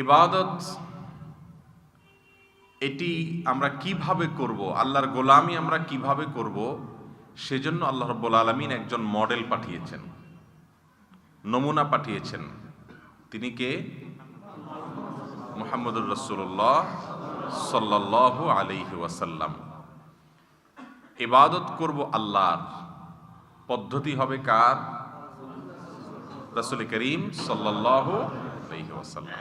ইবাদত এটি আমরা কিভাবে করব, আল্লাহর গোলামি আমরা কিভাবে করব, সেজন্য আল্লাহ রাব্বুল আলামিন একজন মডেল পাঠিয়েছেন, নমুনা পাঠিয়েছেন। তিনি কে? মুহাম্মদুর রাসূলুল্লাহ সাল্লাল্লাহু আলাইহি ওয়াসাল্লাম। ইবাদত করব আল্লাহর, পদ্ধতি হবে কার? রাসূল করিম সাল্লাল্লাহু আলাইহি ওয়াসাল্লাম।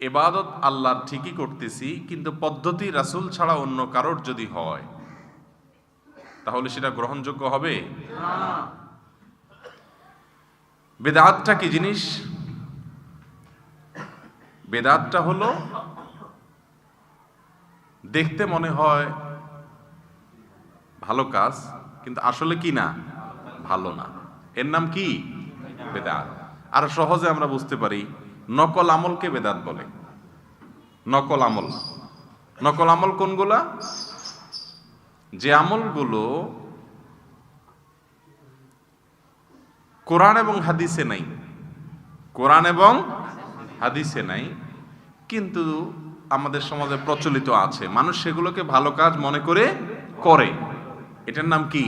ইবাদত আল্লাহর ঠিকই করতেছি, কিন্তু পদ্ধতি রাসূল ছাড়া অন্য কারোর যদি হয় তাহলে সেটা গ্রহণযোগ্য হবে না। বিদআতটা কি জিনিস? বিদআতটা হলো দেখতে মনে হয় ভালো কাজ, কিন্তু আসলে কি না, ভালো না। এর নাম কি? বিদআত। আর সহজে আমরা বুঝতে পারি, নকল আমলকে বিদআত বলে। নকল আমল, নকল আমল কোনগুলা? যে আমলগুলো কোরআন এবং হাদিসে নাই, কোরআন এবং হাদিসে নাই, কিন্তু আমাদের সমাজে প্রচলিত আছে, মানুষ সেগুলোকে ভালো কাজ মনে করে করে। এটার নাম কি?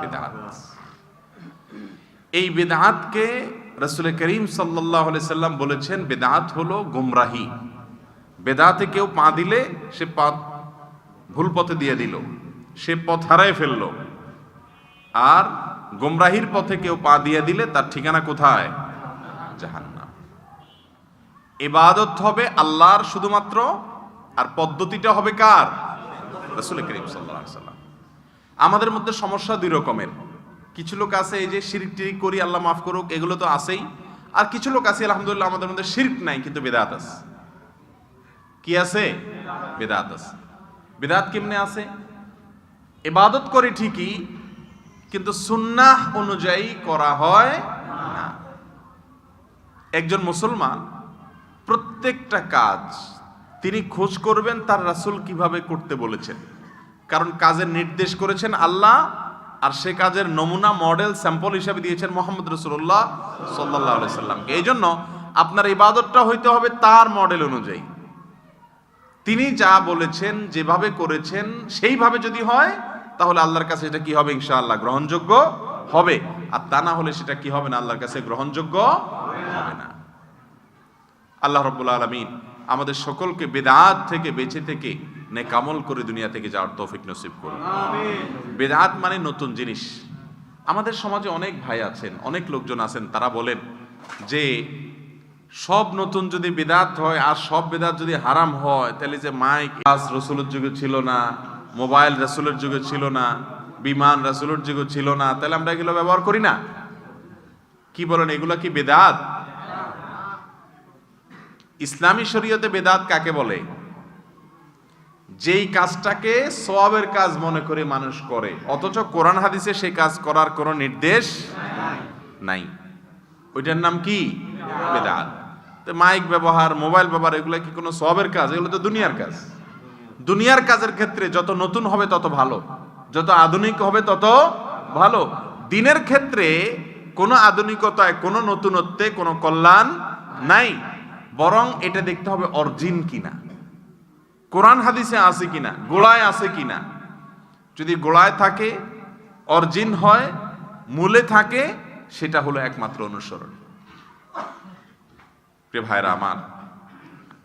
বিদআত। এই বিদআতকে রাসূল করিম সাল্লাল্লাহু আলাইহি সাল্লাম বলেছেন, বিদআত হলো গোমরাহি। বিদআতে কেউ পা দিলে সে পা ভুল পথে দিয়ে দিল, সে পথ হারায় ফেললো। আর গোমরাহির পথে কেউ পা দিয়ে দিলে তার ঠিকানা কোথায়? জাহান্নাম। ইবাদত হবে আল্লাহর শুধুমাত্র, আর পদ্ধতিটা হবে কার? রাসূল করিম সাল্লাল্লাহু আলাইহি সাল্লাম। আমাদের মধ্যে সমস্যা দুই রকমের। কিছু লোক আছে এই যে শিরক টিরিক করি, আল্লাহ মাফ করুক, এগুলো তো আছেই। আর কিছু লোক আছে আলহামদুলিল্লাহ আমাদের মধ্যে শিরক নাই কিন্তু বিদআত আছে। কি আছে? বিদআত আছে। বিদআত কেমনে আছে? ইবাদত করি ঠিকই, কিন্তু সুন্নাহ অনুযায়ী করা হয় না। একজন মুসলমান প্রত্যেকটা কাজ তিনি খোঁজ করবেন তার রাসূল কিভাবে করতে বলেছেন, কারণ কাজের নির্দেশ করেছেন আল্লাহ, আর সে কাজের নমুনা, মডেল, স্যাম্পল হিসাবে দিয়েছেন মুহাম্মদ রাসূলুল্লাহ সাল্লাল্লাহু আলাইহি সাল্লামকে। এই জন্য আপনার ইবাদতটা হইতে হবে তার মডেল অনুযায়ী। তিনি যা বলেছেন, যেভাবে করেছেন, সেইভাবে যদি হয় তাহলে আল্লাহর কাছে এটা কি হবে? ইনশাআল্লাহ গ্রহণযোগ্য হবে। আর তা না হলে সেটা কি হবে না? আল্লাহর কাছে গ্রহণযোগ্য হবে না। আল্লাহ রাব্বুল আলামিন আমাদের সকলকে বিদআত থেকে বেঁচে থেকে নেক আমল করে দুনিয়া থেকে যাওয়ার তৌফিক নসিব করুন। আমিন। বিদআত মানে নতুন জিনিস। আমাদের সমাজে অনেক ভাই আছেন, অনেক লোকজন আছেন, তারা বলেন যে সব নতুন যদি বিদআত হয় আর সব বিদআত যদি হারাম হয়, তাহলে যে মাইক রাসূলের যুগে ছিল না, মোবাইল রাসূলের যুগে ছিল না, বিমান রাসূলের যুগে ছিল না, তাহলে আমরা এগুলো ব্যবহার করি না। কি বলেন, এগুলো কি বিদআত? ইসলামী শরীয়তে বিদআত কাকে বলে? যেই কাজটাকে সওয়াবের কাজ মনে করে মানুষ করে, অথচ কোরআন হাদিসে সেই কাজ করার কোনো নির্দেশ নাই, ওইটার নাম কি? বিদআত। তো মাইক ব্যবহার, মোবাইল ব্যবহার, এগুলো কি কোনো সওয়াবের কাজ? এগুলো তো দুনিয়ার কাজ। দুনিয়ার কাজের ক্ষেত্রে যত নতুন হবে তত ভালো, যত আধুনিক হবে তত ভালো। দিনের ক্ষেত্রে কোনো আধুনিকতায়, কোনো নতুনত্বে কোনো কল্যাণ নাই, বরং এটা দেখতে হবে অরিজিন কিনা, কোরআন হাদিসে আছে কিনা, গোড়ায় আছে কিনা। যদি গোড়ায় থাকে, অরিজিন হয়, মূলে থাকে, সেটা হলো একমাত্র অনুসরণ। প্রিয় ভাইরা আমার,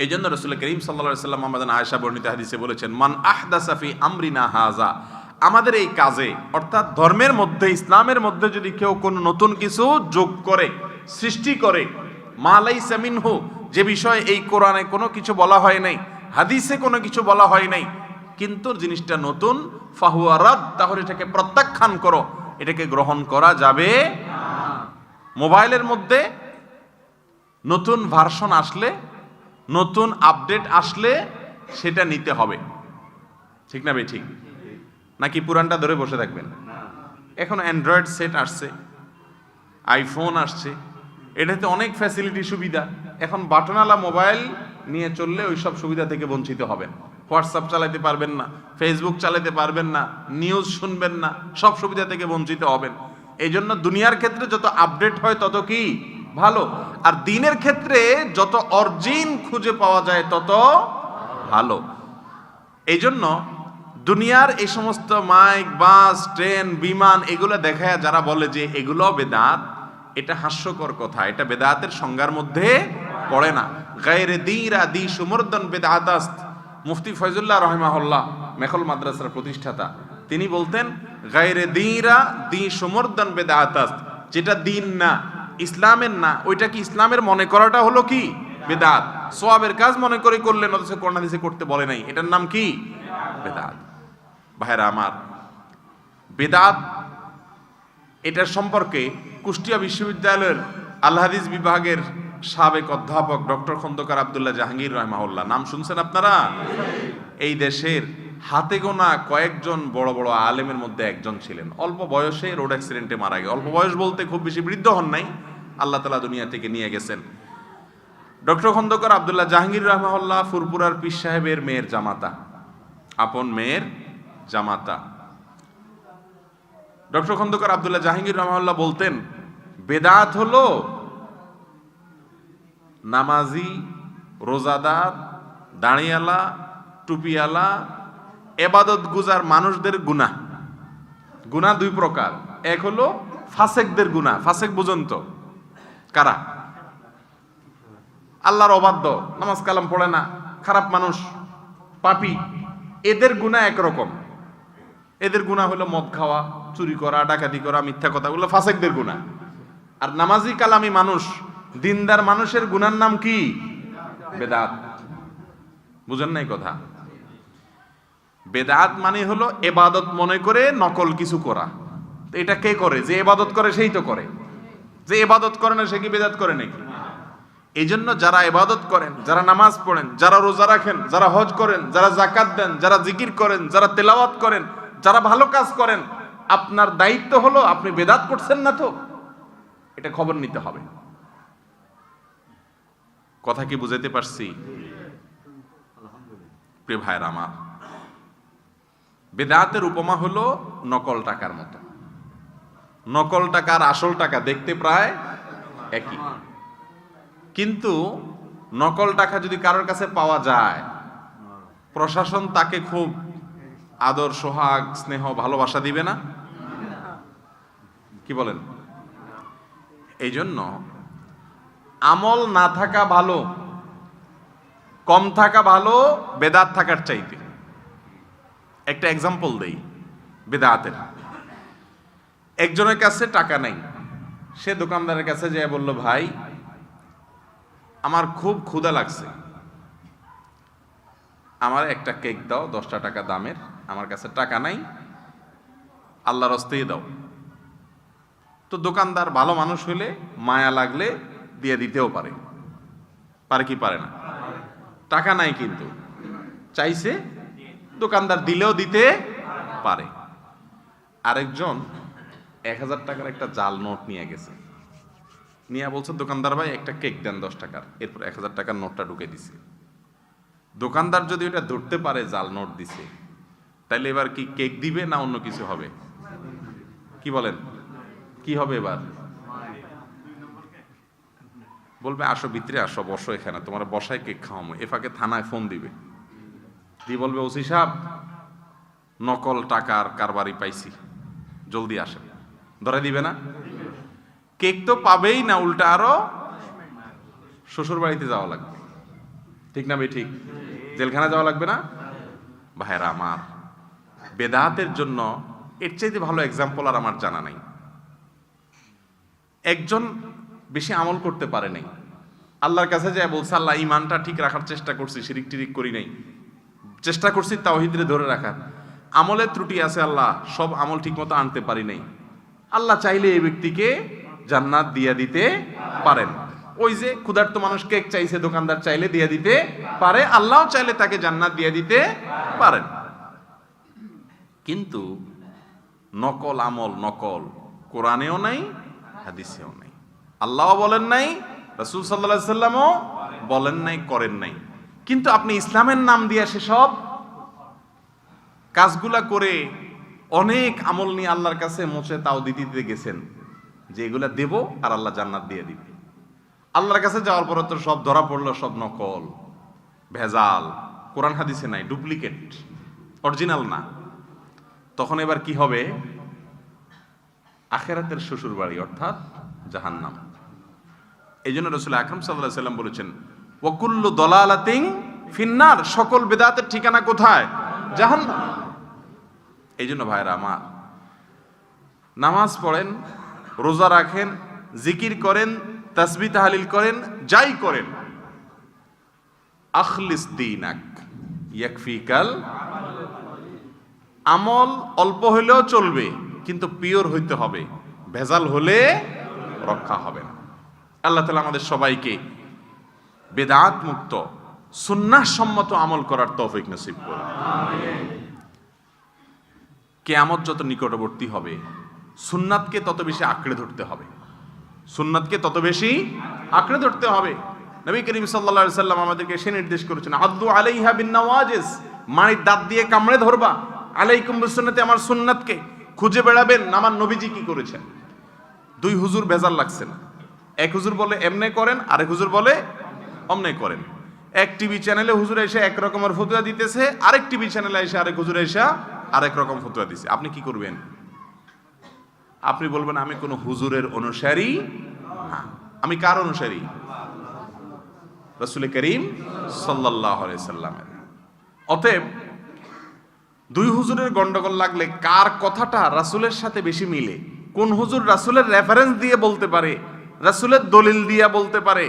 এই জন্য রাসূল করিম সাল্লাল্লাহু আলাইহি সাল্লাম আমাদের আয়েশা বর্ণিত হাদিসে বলেছেন, মান আহদাসা ফি আমরিনা হাযা, আমাদের এই কাজে, অর্থাৎ ধর্মের মধ্যে, ইসলামের মধ্যে যদি কেউ কোনো নতুন কিছু যোগ করে, সৃষ্টি করে, মা লাইসা মিনহু, যে বিষয়ে এই কোরআনে কোনো কিছু বলা হয় নাই, হাদিসে কোনো কিছু বলা হয় নাই, কিন্তু জিনিসটা নতুন, ফাহুয়া রাদ, তাহলে এটাকে প্রত্যাখ্যান করো, এটাকে গ্রহণ করা যাবে না। মোবাইলের মধ্যে নতুন ভার্সন আসলে, নতুন আপডেট আসলে সেটা নিতে হবে, ঠিক না? ঠিক নাকি পুরানটা ধরে বসে থাকবেন? এখন অ্যান্ড্রয়েড সেট আসছে, আইফোন আসছে, এটাতে অনেক ফ্যাসিলিটি, সুবিধা। এখন বাটনওয়ালা মোবাইল নিয়ে চললে ওই সব সুবিধা থেকে বঞ্চিত হবেন। হোয়াটসঅ্যাপ চালাতে পারবেন না, ফেসবুক চালাতে পারবেন না, নিউজ শুনবেন না, সব সুবিধা থেকে বঞ্চিত হবেন। এই জন্য দুনিয়ার ক্ষেত্রে যত আপডেট হয় তত কি ভালো। আর দিনের ক্ষেত্রে যত অরিজিন খুঁজে পাওয়া যায় তত ভালো। এই জন্য দুনিয়ার এই সমস্ত মাইক, বাস, ট্রেন, বিমান এগুলো দেখায় যারা বলে যে এগুলো বেদাত, এটা হাস্যকর কথা, এটা বেদাতের সংজ্ঞার মধ্যে পড়ে না। গায়রে দিরা দি সুমর্দন বেদাতাস্ত। মুফতি ফয়জুল্লাহ রহিমাহুল্লাহ মেখল মাদ্রাসার প্রতিষ্ঠাতা, তিনি বলতেন গায়রে দিরা দি সুমর্দন বেদাতাস্ত, যেটা দিন না, ইসলামের না, ওইটা কি ইসলামের মনে করাটা হলো কি বেদাত। সওয়াবের কাজ মনে করে করলেন, অথচ কোরআন হাদিসে করতে বলে নাই, এটার নাম কি বেদাত। ভাইরা আমার, বেদাত এটার সম্পর্কে কুষ্টিয়া বিশ্ববিদ্যালয়ের আল হাদিস বিভাগের সাবেক অধ্যাপক ডক্টর খন্দকার আব্দুল্লাহ জাহাঙ্গীর রহমাহুল্লাহ, নাম শুনছেন আপনারা? এই দেশের হাতে গোনা কয়েকজন বড় বড় আলেমের মধ্যে একজন ছিলেন। অল্প বয়সে রোড অ্যাক্সিডেন্টে মারা গেছে। অল্প বয়স বলতে খুব বেশি বৃদ্ধ হন নাই, আল্লাহ তাআলা দুনিয়া থেকে নিয়ে গেছেন। ডক্টর খন্দকার আব্দুল্লাহ জাহাঙ্গীর রহমাহুল্লাহ ফুরপুরার পীর সাহেবের মেয়ের জামাতা, আপন মেয়ের জামাতা। ডক্টর খন্দকার আব্দুল্লাহ জাহাঙ্গীর রহমাহুল্লাহ বলতেন, বেদাত হলো নামাজি, রোজাদার, দাঁড়িয়ালা, টুপিয়ালা, এবাদত গুজার মানুষদের গুনাহ। গুনাহ দুই প্রকার, এক হলো ফাসেকদের গুনাহ। ফাসেক বুঝুন তো কারা? আল্লাহর অবাধ্য, নামাজ কালাম পড়ে না, খারাপ মানুষ, পাপী, এদের গুনাহ একরকম। এদের গুনাহ হলো মদ খাওয়া, চুরি করা, ডাকাতি করা, মিথ্যা কথা, ওগুলো ফাসেকদের গুনাহ। আর নামাজি কালামি মানুষ, দিনদার মানুষের গুনার নাম কি? বেদাত। বুঝেন নাই কথা? বেদাত মানে হলো এবাদত মনে করে নকল কিছু করা। এটা কে করে? যে এবাদত করে সেই তো করে। যে এবাদত করে না সে কি বেদাত করে নাকি? এই জন্য যারা এবাদত করেন, যারা নামাজ পড়েন, যারা রোজা রাখেন, যারা হজ করেন, যারা যাকাত দেন, যারা জিকির করেন, যারা তেলাওয়াত করেন, যারা ভালো কাজ করেন, আপনার দায়িত্ব হলো আপনি বেদাত করছেন না তো এটা খবর নিতে হবে। কথা কি বুঝাইতে পারছি? প্রিয় ভাইরা আমার, বেদাতের উপমা হলো নকল টাকার মতো। নকল টাকা আর আসল টাকা দেখতে প্রায় একই, কিন্তু নকল টাকা যদি কারোর কাছে পাওয়া যায়, প্রশাসন তাকে খুব আদর, সোহাগ, স্নেহ, ভালোবাসা দিবে না? কি বলেন? এই জন্য আমল না থাকা ভালো, কম থাকা ভালো বেদাত থাকার চাইতে। একটা এক্সাম্পল দেই বেদাতের। একজনের কাছে টাকা নাই, সে দোকানদারের কাছে যেয়ে বলল, ভাই আমার খুব ক্ষুধা লাগছে, আমার একটা কেক দাও 10 টাকা দামের, আমার কাছে টাকা নাই, আল্লাহর হস্তেই দাও। তো দোকানদার ভালো মানুষ হইলে মায়া লাগলে দিয়ে দিতেও পারে। পারে কি পারে না? টাকা নাই কিন্তু চাইছে, দোকানদার দিলেও দিতে পারে। আরেকজন 1000 টাকার একটা জাল নোট নিয়ে গেছে, নিয়ে বলছে, দোকানদার ভাই একটা কেক দেন 10 টাকার। এরপর 1000 টাকার নোটটা ঢুকে দিছে। দোকানদার যদি ওটা ধরতে পারে জাল নোট দিছে, তাইলে এবার কি কেক দিবে না অন্য কিছু হবে? কি বলেন, কি হবে এবার? বলবে, আসো ভিতরে আসো, বসো এখানে, তোমার বসায় কেক খাওয়াবো। এ ফাঁকে থানায় ফোন দিবে, দিয়ে বলবে, ওসি সাহেব নকল টাকার কারবারি পাইছি, জলদি আসেন। ধরে দিবে না? কেক তো পাবেই না, উল্টা আরো শ্বশুর বাড়িতে যাওয়া লাগবে। ঠিক না ভাই? ঠিক। জেলখানা যাওয়া লাগবে না? ভাইরা আমার, বেদাতের জন্য এর চাইতে ভালো এক্সাম্পল আর আমার জানা নাই। একজন বেশি আমল করতে পারে নাই, আল্লাহর কাছে যায় বলছে, আল্লাহ ইমানটা ঠিক রাখার চেষ্টা করছি, শিরিক টিরিক করি নাই, চেষ্টা করছি তাওহীদরে ধরে রাখার, আমলের ত্রুটি আছে আল্লাহ, সব আমল ঠিক মতো আনতে পারি নাই। আল্লাহ চাইলে এই ব্যক্তিকে জান্নাত দিয়ে দিতে পারেন। ওই যে ক্ষুধার্ত মানুষ কেক চাইছে, দোকানদার চাইলে দিয়ে দিতে পারে, আল্লাহ চাইলে তাকে জান্নাত দিয়ে দিতে পারেন। কিন্তু নকল আমল, নকল কোরআনেও নাই, হাদিসেও নাই, আল্লাহ বলেন নাই, রাসূল সাল্লাল্লাহু আলাইহি সাল্লামও বলেন নাই, করেন নাই। কিন্তু আপনি ইসলামের নাম দিয়ে সেসব কাজগুলা করে অনেক আমল নিয়ে আল্লাহর কাছে মোচে তাও দিতে গেছেন যে এগুলা দেব আর আল্লাহ জান্নাত দিয়ে দিবে। আল্লাহর কাছে যাওয়ার পরে তো সব ধরা পড়লো, সব নকল, ভেজাল, কোরআন হাদিসে নাই, ডুপ্লিকেট, অরিজিনাল না। তখন এবার কি হবে? আখিরাতের শ্বশুর বাড়ি অর্থাৎ জাহান্নাম। এই জন্য রাসূল আকরাম সাল্লাল্লাহু আলাইহি ওয়াসাল্লাম বলেছেন, ওয়া কুল্লু দালালাতিন ফিন্নার, সকল বিদআতের ঠিকানা কোথায়? জাহান্নাম। এই জন্য ভাইরা আমার, নামাজ পড়েন, রোজা রাখেন, জিকির করেন, তাসবিহ তাহলিল করেন, যাই করেন, আখলিস দীনাক ইয়াকফিকাল, আমল অল্প হলেও চলবে কিন্তু পিওর হইতে হবে, ভেজাল হলে রক্ষা হবে না। আল্লাহ তাআলা আমাদের সবাইকে বেদাত মুক্ত সুন্নাহ সম্মত আমল করার তৌফিক নসিব করুন। কিয়ামত যত নিকটবর্তী হবে, সুন্নাতকে তত বেশি আঁকড়ে ধরতে হবে, সুন্নাতকে তত বেশি আঁকড়ে ধরতে হবে। নবী করিম সাল্লাল্লাহু আলাইহি সাল্লাম আমাদেরকে সে নির্দেশ করেছেন, আদু আলাইহা বিন নওয়াজিস, মানির দাঁত দিয়ে কামড়ে ধরবা, আলাইকুম বিসুন্নতি, আমার সুন্নাতকে খুঁজে বেড়াবেন আমার নবীজি কি করেছেন। দুই হুজুর ভেজাল লাগছেন, এক হুজুর বলে এমনে করেন, আরেক হুজুর বলে অমনে করেন। এক টিভি চ্যানেলে হুজুর এসে এক রকমের ফতোয়া দিতেছে, আরেক টিভি চ্যানেলে এসে আরেক হুজুর এসে আরেক রকম ফতোয়া দিছে। আপনি কি করবেন? আপনি বলবেন আমি কোন হুজুরের অনুসারী না। আমি কার অনুসারী? রাসূল করিম সাল্লাল্লাহু আলাইহি সাল্লামের। অতএব দুই হুজুরের গন্ডগোল লাগলে কার কথাটা রাসূলের সাথে বেশি মিলে, কোন হুজুর রাসূলের রেফারেন্স দিয়ে বলতে পারে, রাসূলের দলিল দিয়ে বলতে পারে,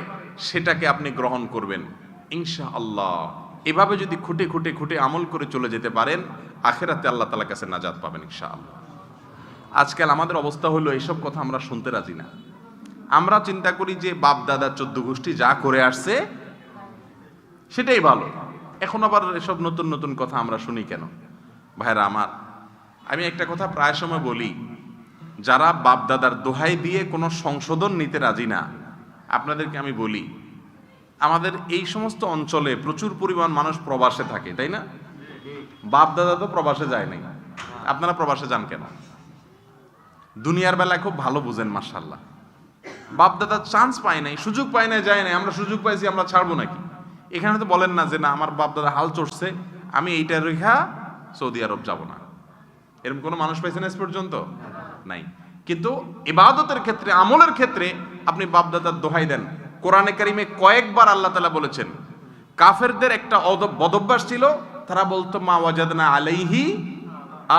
সেটাকে আপনি গ্রহণ করবেন ইনশাআল্লাহ। এভাবে যদি খুঁটে খুঁটে খুঁটে আমল করে চলে যেতে পারেন, আখিরাতে আল্লাহ তাআলার কাছে নাজাত পাবেন ইনশাআল্লাহ। আজকাল আমাদের অবস্থা হলো এইসব কথা আমরা শুনতে রাজি না। আমরা চিন্তা করি যে বাপ দাদা 14 গোষ্ঠী যা করে আসছে সেটাই ভালো, এখন আবার এসব নতুন নতুন কথা আমরা শুনি কেন? ভাইরা আমার, আমি একটা কথা প্রায় সময় বলি, যারা বাপ দাদার দোহাই দিয়ে কোনো সংশোধন নিতে রাজি না, আপনাদেরকে আমি বলি, আমাদের এই সমস্ত অঞ্চলে প্রচুর পরিমাণ মানুষ প্রবাসে থাকে, তাই না? বাপ দাদা তো প্রবাসে যায় নাই, আপনারা প্রবাসে যান কেন? দুনিয়ার বেলায় খুব ভালো বুঝেন মাশাআল্লাহ। বাপ দাদা চান্স পায় নাই, সুযোগ পায় নাই, যায় নাই, আমরা সুযোগ পাইছি, আমরা ছাড়বো নাকি? এখানে তো বলেন না যে না আমার বাপ দাদা হাল চড়ছে, আমি এইটা রেখা সৌদি আরব যাব না। এরকম কোনো মানুষ পাইছেন আজ পর্যন্ত? নাই। কিন্তু ইবাদতের ক্ষেত্রে, আমলের ক্ষেত্রে আপনি বাপ দাদার দোহাই দেন। কোরআনে কারিমে কয়েকবার আল্লাহ তাআলা বলেছেন, কাফেরদের একটা বদভ্যাস ছিল, তারা বলতো মা ওয়াজাদনা আলাইহি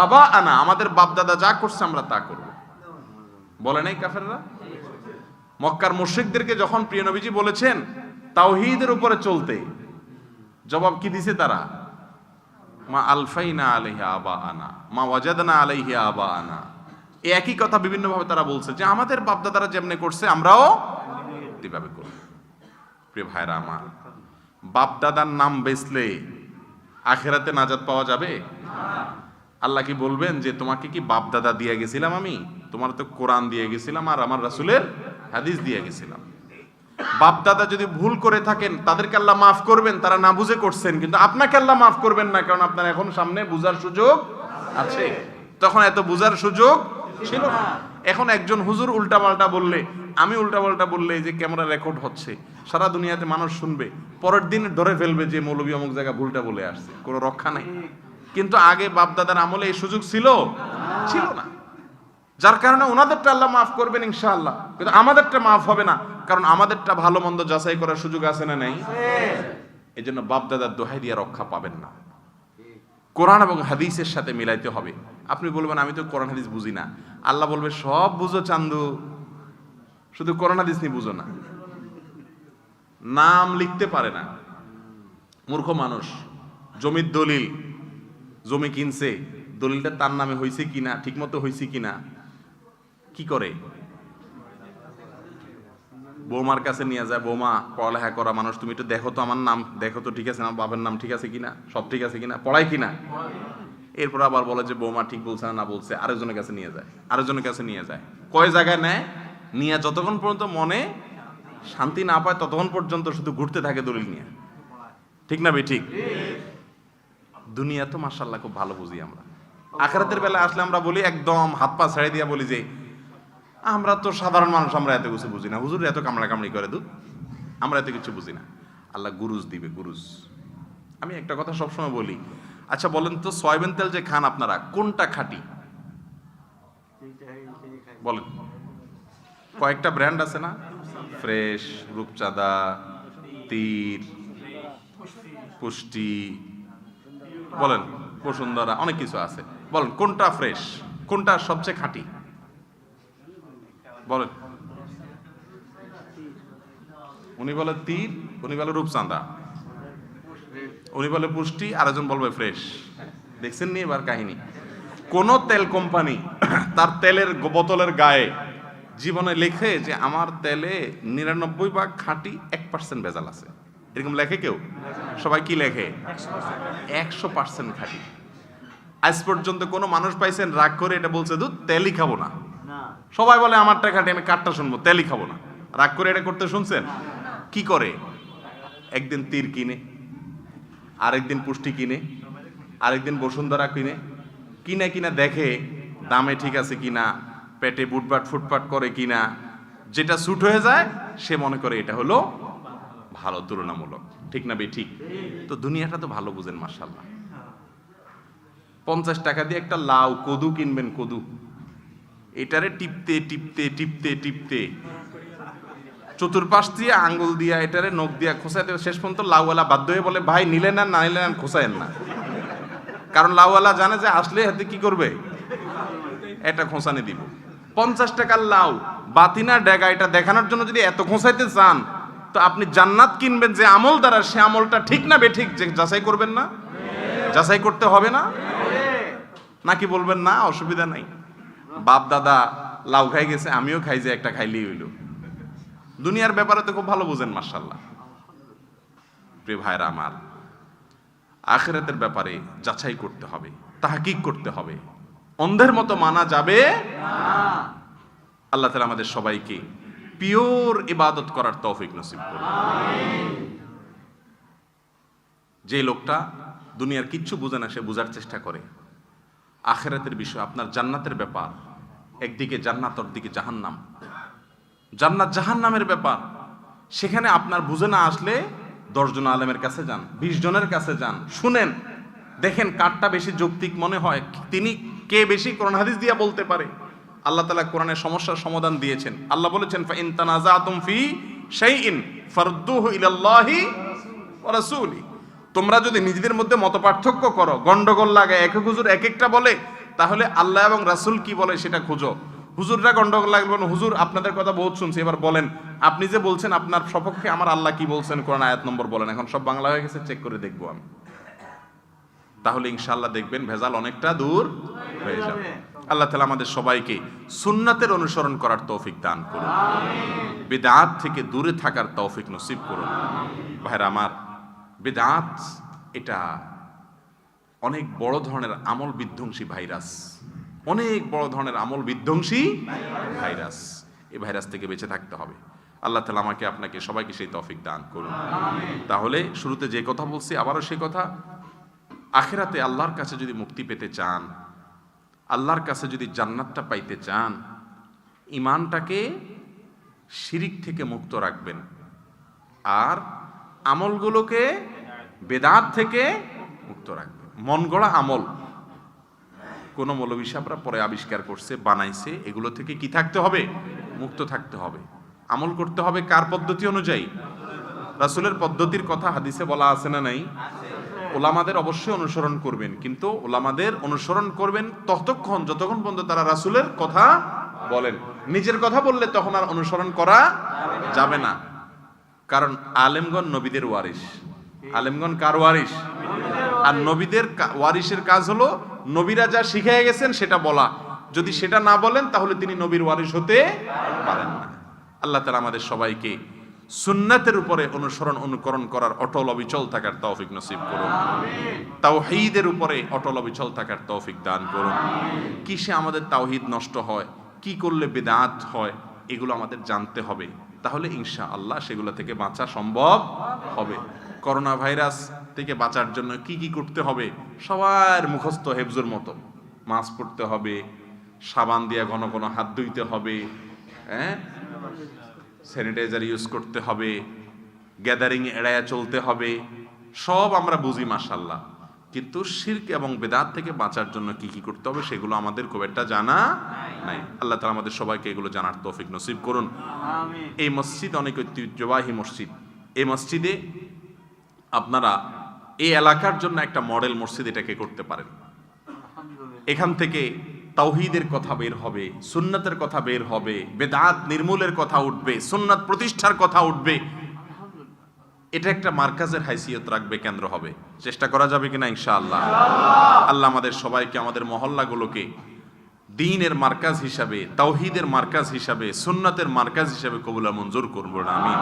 আবা আনা, আমাদের বাপ দাদা যা করছে আমরা তা করব। বলে নাই কাফেররা? মক্কার মুশরিকদেরকে যখন প্রিয় নবীজি বলেছেন তাওহীদের উপরে চলতে, জবাব কি দিছে তারা? মা আলফাইনা আলাইহি আবা আনা, মা ওয়াজাদনা আলাইহি আবা আনা। একই কথা বিভিন্নভাবে তারা বলছে যে আমাদের বাপ দাদারা যেমনে করছে আমরাও এইভাবে করব। প্রিয় ভাইরা আমার, বাপ দাদার নাম বেচলে আখিরাতে নাজাত পাওয়া যাবে? আল্লাহ কি বলবেন যে তোমাকে কি বাপ দাদা দিয়ে গেছিলাম আমি? তোমার তো কোরআন দিয়ে গেছিলাম আর আমার রাসূলের হাদিস দিয়ে গেছিলাম। বাপ দাদা যদি ভুল করে থাকেন তাদেরকে আল্লাহ মাফ করবেন, তারা না বুঝে করছেন, কিন্তু আপনাকে আল্লাহ মাফ করবেন না, কারণ আপনার এখন সামনে বুঝার সুযোগ আছে। তখন এত বুঝার সুযোগ ছিল না। এখন একজন হুজুর উল্টাপাল্টা বললে, আমি উল্টাপাল্টা বললে, এই যে ক্যামেরা রেকর্ড হচ্ছে, সারা দুনিয়াতে মানুষ শুনবে, পরের দিন ধরে ফেলবে যে মৌলবী অমুক জায়গা ভুলটা বলে আসছে, কোনো রক্ষা নাই। কিন্তু আগে বাপ দাদার আমলে এই সুযোগ ছিল না, যার কারণে ওনাদেরটা আল্লাহ মাফ করবেন ইনশাআল্লাহ, কিন্তু আমাদেরটা মাফ হবে না, কারণ আমাদেরটা ভালো মন্দ যাচাই করার সুযোগ আছে না নাই? এই জন্য বাপ দাদার দোহাই দিয়ে রক্ষা পাবেন না, কোরআন এবং হাদিসের সাথে মিলাইতে হবে। আপনি বলবেন আমি তো কোরআন হাদিস বুঝি না, আল্লাহ বলবে সব বুঝো চান্দু, শুধু কোরআন হাদিস নিয়ে বুঝো না। নাম লিখতে পারে না, মূর্খ মানুষ। জমির দলিল, জমি কিনছে, দলিলটা তার নামে হয়েছে কিনা, ঠিক মতো হয়েছে কিনা, কি করে? বৌমার কাছে নিয়ে যায়, বৌমা পড়ালেখা করা মানুষ, তুমি একটু দেখো তো আমার নাম, দেখো তো ঠিক আছে, আমার বাবার নাম ঠিক আছে কিনা, সব ঠিক আছে কিনা, পড়ায় কিনা। এরপর আবার বলে যে বৌমা ঠিক বলছে না বলছে, আরেকজনের কাছে নিয়ে যায়, আরেকজনের কাছে নিয়ে যায়। কয় জায়গায় নেয়? নিয়ে যতক্ষণ পর্যন্ত মনে শান্তি না পায় ততক্ষণ পর্যন্ত শুধু ঘুরতে থাকে দলিল নিয়ে। ঠিক না ভাই? ঠিক। দুনিয়া তো মাশাআল্লাহ খুব ভালো বুঝি আমরা, আখিরাতের বেলা আসলে আমরা বলি একদম হাত পা ছেড়ে দিয়া বলি যে আমরা তো সাধারণ মানুষ, আমরা এত কিছু বুঝি না, হুজুর এত কামড়া কামড়ি করে দুধ, আমরা এত কিছু বুঝি না। আল্লাহ গুরুজ দিবে, গুরুজ। আমি একটা কথা সবসময় বলি, আচ্ছা বলেন তো সয়াবিন তেল যে খান আপনারা, কোনটা খাঁটি বলেন? কয়েকটা ব্র্যান্ড আছে না, ফ্রেশ, রূপচাঁদা, তীর, পুষ্টি, বলেন বসুন্ধরা, অনেক কিছু আছে। বলেন কোনটা ফ্রেশ, কোনটা সবচেয়ে খাঁটি বলেন? উনি বলে তীর, উনি বলে রূপচাঁদা, উনি বলে পুষ্টি, আরেকজন বলবে ফ্রেশ। দেখছেন নি এবার কাহিনী? কোন তেল কোম্পানি তার তেলের বোতলের গায়ে জীবনে লেখে যে আমার তেলে 99 ভাগ খাঁটি, 1% ভেজাল আছে, এরকম লেখে কেউ? সবাই কি লেখে? 100% খাঁটি। আজ পর্যন্ত কোনো মানুষ পাইছেন রাগ করে এটা বলছে দুধ তেলই খাবো না? সবাই বলে আমারটা খাঁটি, আমি কাঠটা শুনবো, তেলই খাবো না। রাগ করে এটা করতে শুনছেন? কি করে? একদিন তীর কিনে, আরেকদিন পুষ্টি কিনে, আরেকদিন বসুন্ধরা কিনে, কিনা কিনা দেখে দামে ঠিক আছে কিনা, পেটে বুটবাট ফুটপাট করে কিনা, যেটা স্যুট হয়ে যায় সে মনে করে এটা হলো ভালো, তুলনামূলক। ঠিক না বে ঠিক? তো দুনিয়াটা তো ভালো বুঝেন মাশাআল্লাহ। 50 টাকা দিয়ে একটা লাউ কদু কিনবেন, কদু, এটারে টিপতে টিপতে টিপতে টিপতে চতুর্পাশ দিয়ে আঙ্গুল দিয়া এটারে নখ দিয়া খোঁচাইতে শেষ পর্যন্ত লাউওয়ালা বাধ্য হয়ে বলে ভাই নিলেন না, না নিলেন না, খোঁচায়েন না। কারণ লাউওয়ালা জানে যে আসলে হাতে কি করবে, এটা খোঁচানি দিব। 50 টাকার লাউ বাতিনা ডেগা, এটা দেখানোর জন্য যদি এত খোঁচাইতে চান তো আপনি জান্নাত কিনবেন যে আমল দ্বারা, সে আমলটা ঠিক না বেঠিক যে যাচাই করবেন না? যাচাই করতে হবে না? নাকি বলবেন না অসুবিধা নাই, বাপ দাদা লাউ খাই গেছে, আমিও খাই, যে একটা খাইলেই হইল। দুনিয়ার ব্যাপারে তো খুব ভালো বুঝেন মাশাআল্লাহ। প্রিয় ভাইরা আমার, আখিরাতের ব্যাপারে যাচাই করতে হবে, তাহকিক করতে হবে, অন্ধের মতো মানা যাবে না। আল্লাহ তাআলা আমাদের সবাইকে পিওর ইবাদত করার তৌফিক নসিব করুন। যে লোকটা দুনিয়ার কিচ্ছু বুঝে না, সে বোঝার চেষ্টা করে আখিরাতের বিষয়, আপনার জান্নাতের ব্যাপার, একদিকে জান্নাত অন্যদিকে জাহান্নাম, জান্নাত জাহান্নামের ব্যাপার, সেখানে আপনার বুঝে না আসলে 10 জন আলেমের কাছে যান, 20 জনের কাছে যান, শুনেন, দেখেন কারটা বেশি যৌক্তিক মনে হয়, তিনি কে বেশি কোরআন হাদিস দিয়া বলতে পারে। আল্লাহ তাআলা কোরআনের সমস্যার সমাধান দিয়েছেন। আল্লাহ বলেছেন ফা ইন তানাযাতুম ফি শাইইন ফারদ্দুহু ইলাল্লাহি ওয়া রাসূলি। তোমরা যদি নিজেদের মধ্যে মতপার্থক্য করো, গন্ডগোল লাগে, এক এক হুজুর এক একটা বলে, তাহলে আল্লাহ এবং রাসূল কি বলে সেটা খুঁজো। হুজুররা গন্ডগোল লাগবে না, হুজুর আপনাদের কথা বহুত শুনছি, এবার বলেন আপনি যে বলছেন আপনার সপক্ষে আমার আল্লাহ কি বলছেন, কোরআন আয়াত নম্বর বলেন। এখন সব বাংলা হয়ে গেছে, চেক করে দেখবো আমি, তাহলে ইনশাআল্লাহ দেখবেন ভেজাল অনেকটা দূর হয়ে যাবে। আল্লাহ তাআলা আমাদের সবাইকে সুন্নাতের অনুসরণ করার তৌফিক দান করুন, বিদআত থেকে দূরে থাকার তৌফিক নসিব করুন। ভাইরা আমার, বিদআত এটা অনেক বড় ধরনের আমল বিধ্বংসী ভাইরাস, অনেক বড় ধরনের আমল বিধ্বংসী ভাইরাস। এই ভাইরাস থেকে বেঁচে থাকতে হবে। আল্লাহ তাআলা আমাকে আপনাকে সবাইকে সেই তৌফিক দান করুন। তাহলে শুরুতে যে কথা বলছি আবারও সেই কথা, আখিরাতে আল্লাহর কাছে যদি মুক্তি পেতে চান, আল্লাহর কাছে যদি জান্নাতটা পাইতে চান, ঈমানটাকে শিরিক থেকে মুক্ত রাখবেন, আর আমলগুলোকে বেদাত থেকে মুক্ত রাখবেন। মন গড়া আমল কোন মৌলবী সাহেবরা পরে আবিষ্কার করছে, বানাইছে, এগুলো থেকে কি থাকতে হবে? মুক্ত থাকতে হবে। আমল করতে হবে কার পদ্ধতি অনুযায়ী? রাসূলের পদ্ধতির কথা হাদিসে বলা আছে না নাই? ওলামাদের অবশ্যই অনুসরণ করবেন, কিন্তু ওলামাদের অনুসরণ করবেন ততক্ষণ যতক্ষণ পর্যন্ত তারা রাসূলের কথা বলেন। নিজের কথা বললে তখন আর অনুসরণ করা যাবে না, কারণ আলেমগণ নবীদের ওয়ারিস। আলেমগণ কার ওয়ারিস? আর নবীদের ওয়ারিসের কাজ হলো নবীরা যা শিখিয়ে গেছেন সেটা বলা। যদি সেটা না বলেন তাহলে তিনি নবীর ওয়ারিস হতে পারেন না। আল্লাহ তাআলা আমাদের সবাইকে সুন্নাতের উপরে অনুসরণ অনুকরণ করার অটল অবিচল থাকার তৌফিক নসিব করুন। তাওহীদের উপরে অটল অবিচল থাকার তৌফিক দান করুন। কিসে আমাদের তাওহীদ নষ্ট হয়, কি করলে বিদআত হয়, এগুলো আমাদের জানতে হবে, তাহলে ইনশাআল্লাহ সেগুলো থেকে বাঁচা সম্ভব হবে। করোনা ভাইরাস থেকে বাঁচার জন্য কি কি করতে হবে সবার মুখস্থ হেফজুর মতো। মাস্ক পরতে হবে, সাবান দিয়ে ঘন ঘন হাত ধুইতে হবে, স্যানিটাইজার ইউজ করতে হবে, গ্যাদারিং এড়ায়া চলতে হবে, সব আমরা বুঝি মাশাআল্লাহ, কিন্তু শিরক এবং বেদাত থেকে বাঁচার জন্য কি কি করতে হবে সেগুলো আমাদের খুব একটা জানা নাই। আল্লাহ তাআলা আমাদের সবাইকে এগুলো জানার তৌফিক নসিব করুন। এই মসজিদ অনেক ঐতিহ্যবাহী মসজিদ। এই মসজিদে আপনারা এই এলাকার জন্য একটা মডেল মসজিদ এটাকে করতে পারেন। এখান থেকে তাওহীদের কথা বের হবে, সুন্নাতের কথা বের হবে, বেদাত নির্মূলের কথা উঠবে, সুন্নাত প্রতিষ্ঠার কথা উঠবে। এটা একটা মার্কাজের হাইসিয়ত রাখবে, কেন্দ্র হবে। চেষ্টা করা যাবে কিনা ইনশাআল্লাহ? আল্লাহ আমাদের সবাইকে, আমাদের মহল্লাগুলোকে দ্বীনের মার্কাজ হিসাবে, তাওহীদের মার্কাজ হিসাবে, সুন্নাতের মার্কাজ হিসাবে কবুল মঞ্জুর করুন। আমিন।